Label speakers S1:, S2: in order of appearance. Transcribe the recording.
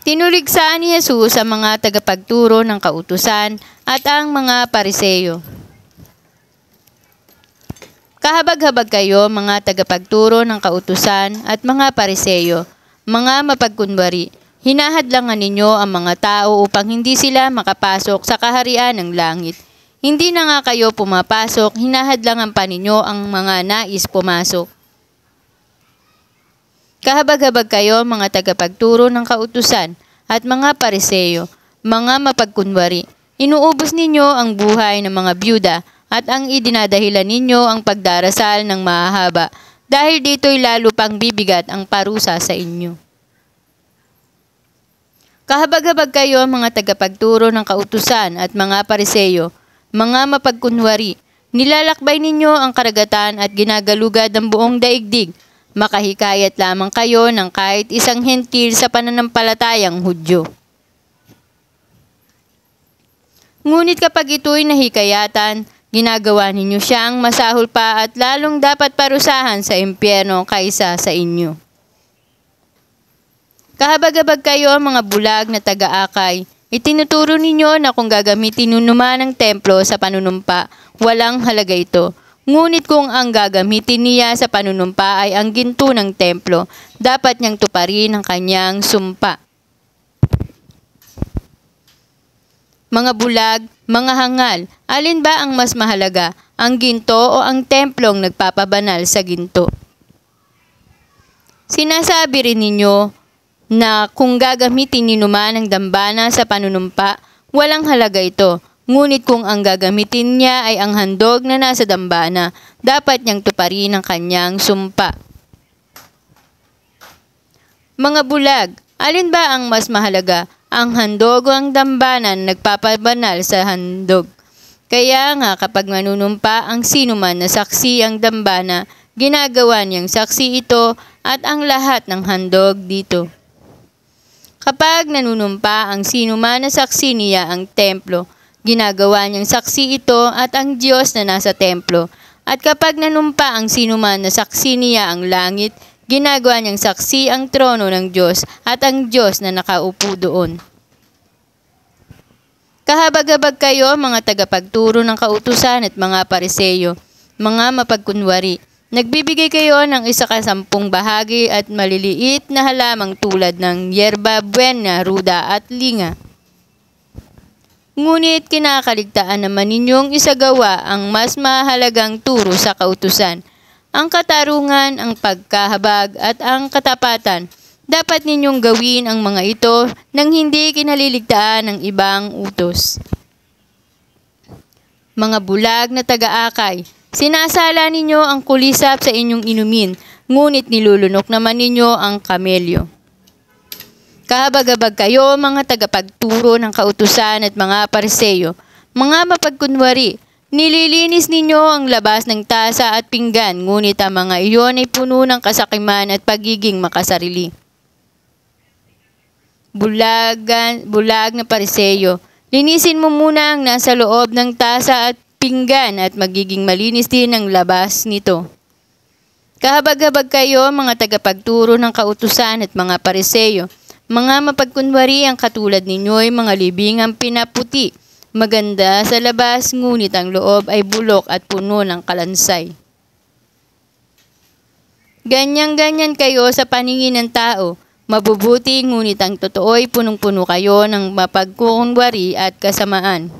S1: Tinuligsaan ni Jesus ang mga tagapagturo ng kautusan at ang mga Pariseyo. Kahabag-habag kayo, mga tagapagturo ng kautusan at mga Pariseyo, mga mapagkunwari. Hinahadlangan ninyo ang mga tao upang hindi sila makapasok sa kaharian ng langit. Hindi na nga kayo pumapasok, hinahadlangan pa ninyo ang mga nais pumasok. Kahabag-habag kayo, mga tagapagturo ng kautusan at mga Pariseyo, mga mapagkunwari. Inuubos ninyo ang buhay ng mga byuda at ang idinadahilan ninyo ang pagdarasal ng mahahaba, dahil dito'y lalo pang bibigat ang parusa sa inyo. Kahabag-habag kayo, mga tagapagturo ng kautusan at mga Pariseyo, mga mapagkunwari. Nilalakbay ninyo ang karagatan at ginagalugad ang buong daigdig. Makahikayat lamang kayo ng kahit isang hentil sa pananampalatayang Hudyo. Ngunit kapag ito'y nahikayatan, ginagawa ninyo siyang masahol pa at lalong dapat parusahan sa impyerno kaysa sa inyo. Kahabag-habag kayo, mga bulag na taga-akay. Itinuturo ninyo na kung gagamitin naman ng templo sa panunumpa, walang halaga ito. Ngunit kung ang gagamitin niya sa panunumpa ay ang ginto ng templo, dapat niyang tuparin ang kanyang sumpa. Mga bulag, mga hangal, alin ba ang mas mahalaga, ang ginto o ang templong nagpapabanal sa ginto? Sinasabi rin ninyo na kung gagamitin ninyo man ang dambana sa panunumpa, walang halaga ito. Ngunit kung ang gagamitin niya ay ang handog na nasa dambana, dapat niyang tuparin ang kanyang sumpa. Mga bulag, alin ba ang mas mahalaga, ang handog o ang dambana na nagpapabanal sa handog? Kaya nga kapag manunumpa ang sinuman na saksi ang dambana, ginagawa niyang saksi ito at ang lahat ng handog dito. Kapag nanunumpa ang sinuman na saksi niya ang templo, ginagawa niyang saksi ito at ang Diyos na nasa templo. At kapag nanumpa ang sinuman na saksi niya ang langit, ginagawa niyang saksi ang trono ng Diyos at ang Diyos na nakaupo doon. Kahabag-habag kayo, mga tagapagturo ng kautusan at mga Pariseyo, mga mapagkunwari. Nagbibigay kayo ng 1/10 bahagi at maliliit na halamang tulad ng yerba buena, ruda at linga. Ngunit kinakaligtaan naman ninyong isagawa ang mas mahalagang turo sa kautusan, ang katarungan, ang pagkahabag at ang katapatan. Dapat ninyong gawin ang mga ito nang hindi kinaliligtaan ng ibang utos. Mga bulag na taga-akay, sinasala ninyo ang kulisap sa inyong inumin, ngunit nilulunok naman ninyo ang kamelyo. Kahabag-habag kayo, mga tagapagturo ng kautusan at mga Pariseyo, mga mapagkunwari. Nililinis ninyo ang labas ng tasa at pinggan, ngunit ang mga iyon ay puno ng kasakiman at pagiging makasarili. Bulag na Pariseyo, linisin mo muna ang nasa loob ng tasa at pinggan at magiging malinis din ang labas nito. Kahabag-habag kayo, mga tagapagturo ng kautusan at mga Pariseyo, mga mapagkunwari, ang katulad ninyo ay mga libingang pinaputi, maganda sa labas, ngunit ang loob ay bulok at puno ng kalansay. Ganyan-ganyan kayo sa paningin ng tao, mabubuti, ngunit ang totoo ay punong-puno kayo ng mapagkukunwari at kasamaan.